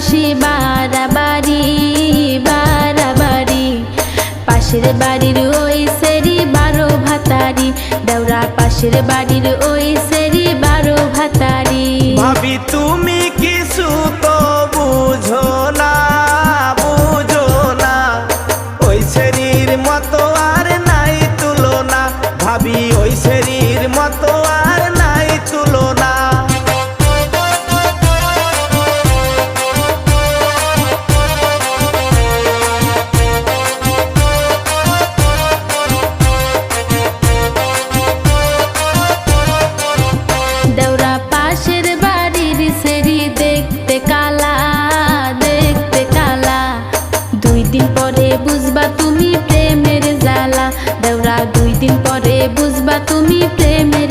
বেশি বাড়াবাড়ি বাড়াবাড়ি। পাশের বাড়ির ওই সেরি 12 ভাতারি, দেওরা পাশের বাড়ির ওই সেরি 12 ভাতারি। ভাবি তুমি কিছু তো বুঝো না, বুঝো না, ওই সেরির মতো আর নাই তুলনা। ভাবি ওই সেরির মতো আর নাই তুলনা। দেওরা পাশের বাড়ির সেরি দেখতে কালা, দেখতে কালা। 2 দিন পরে বুঝবা তুমি প্রেমের জ্বালা, দেওরা 2 দিন পরে বুঝবা তুমি প্রেমের